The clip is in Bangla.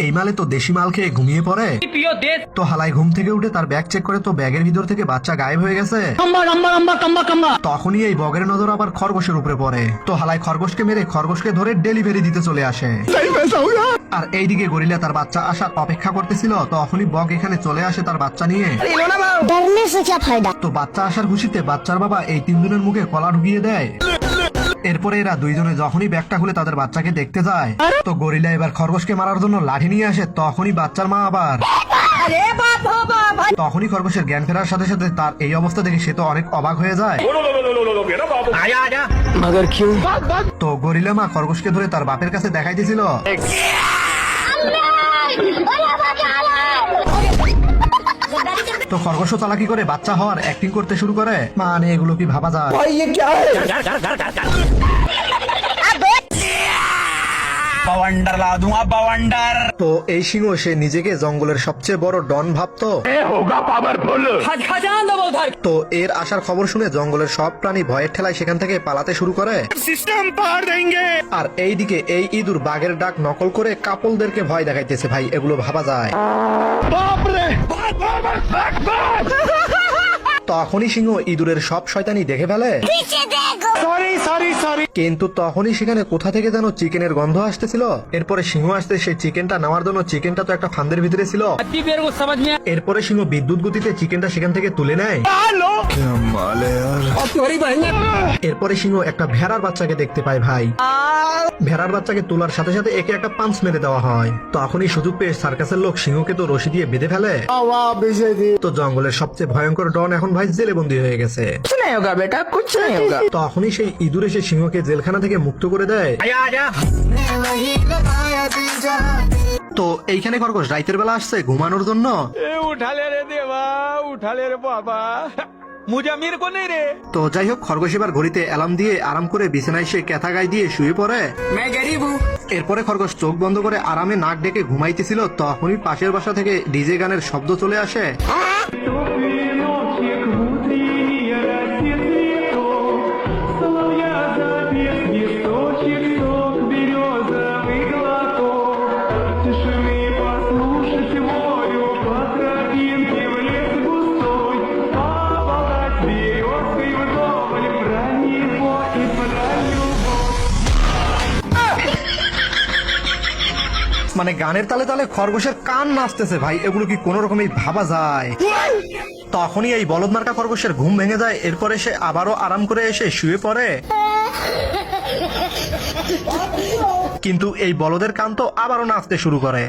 এই মালে তো দেশি মাল খেয়ে ঘুমিয়ে পড়ে। তো হালাই ঘুম থেকে উঠে তার ব্যাগ চেক করে তো ব্যাগের ভিতর থেকে বাচ্চা গায়েব হয়ে গেছে। তখনই এই বগের নজর আবার খরগোশের উপরে পড়ে। তো হালাই খরগোশকে মেরে খরগোশকে ধরে ডেলিভারি দিতে চলে আসে। আর এইদিকে গরিলা তার বাচ্চা আসার অপেক্ষা করতেছিল। তখনই বগ এখানে চলে আসে তার বাচ্চা নিয়ে। তো বাচ্চা আসার খুশিতে বাচ্চার বাবা এই তিনজনের মুখে কলা ঢুকিয়ে দেয়। এরপরে এরা দুইজনে যখনই ব্যাগটা খুলে তাদের বাচ্চাকে দেখতে যায়, তো গরিলা এবার খরগোশকে মারার জন্য লাঠি নিয়ে আসে। তখনই বাচ্চার মা আবার তখনই খরগোশের জ্ঞান ফেরার সাথে সাথে তার এই অবস্থা দেখে সে তো অনেক অবাক হয়ে যায়। তো গরিলা মা খরগোশকে ধরে তার বাপের কাছে দেখাইতেছিল। তো খরগোশ চালাকি করে বাচ্চা হওয়ার অ্যাক্টিং করতে শুরু করে। মানে এগুলো কি ভাবা যায়? তো এই সিংহ সে নিজেকে জঙ্গলের সবচেয়ে বড় ডন ভাবতো। তো এর আসার খবর শুনে জঙ্গলের সব প্রাণী ভয়ের ঠেলায় সেখান থেকে পালাতে শুরু করে। আর এইদিকে এই ইঁদুর বাঘের ডাক নকল করে কাপলদেরকে ভয় দেখাইতেছে। ভাই এগুলো ভাবা যায়? তখনই সিংহ ইঁদুরের সব শয়তানি দেখে ফেলে। কিন্তু তখনই সেখানে কোথা থেকে যেন চিকেনের গন্ধ আসতেছিল। এরপরে সিংহ আসতে সেই চিকেনটা নেওয়ার জন্য, চিকেনটা তো একটা ফান্দের ভিতরে ছিল। এরপরে সিংহ বিদ্যুৎ গতিতে চিকেনটা সেখান থেকে তুলে নেয়। এরপরে সিংহ একটা ভেড়ার বাচ্চাকে দেখতে পায়। ভাই ভেড়ার বাচ্চাকে তোলার সাথে সাথে একে একটা পাঞ্চ মেরে দেওয়া হয়। তখনই সুযোগ পেয়ে সার্কাসের লোক সিংহকে তো রশি দিয়ে বেঁধে ফেলে। তো জঙ্গলের সবচেয়ে ভয়ঙ্কর ডন এখন ভাই জেলে বন্দী হয়ে গেছে। তখনই সেই ইঁদুর এসে সিংহকে জেলখানা থেকে মুক্ত করে দেয়। তো এইখানে খরগোশ রাইতের বেলা আসছে ঘুমানোর জন্য। তো যাই হোক, খরগোশ এবার ঘড়িতে অ্যালার্ম দিয়ে আরাম করে বিছানায় সে ক্যাথা গায়ে দিয়ে শুয়ে পড়ে। এরপরে খরগোশ চোখ বন্ধ করে আরামে নাক ডেকে ঘুমাইতেছিল। তখনই পাশের বাসা থেকে ডিজে গানের শব্দ চলে আসে। মানে গানের তালে তালে খরগোশের কান নাচতেছে। ভাই এগুলো কি কোন রকমই ভাবা যায়? তখনই এই বলদ মার্কা খরগোশের ঘুম ভেঙে যায়। এরপরে সে আবারও আরাম করে এসে শুয়ে পড়ে। কিন্তু এই বলদের কান তো আবারও নাচতে শুরু করে।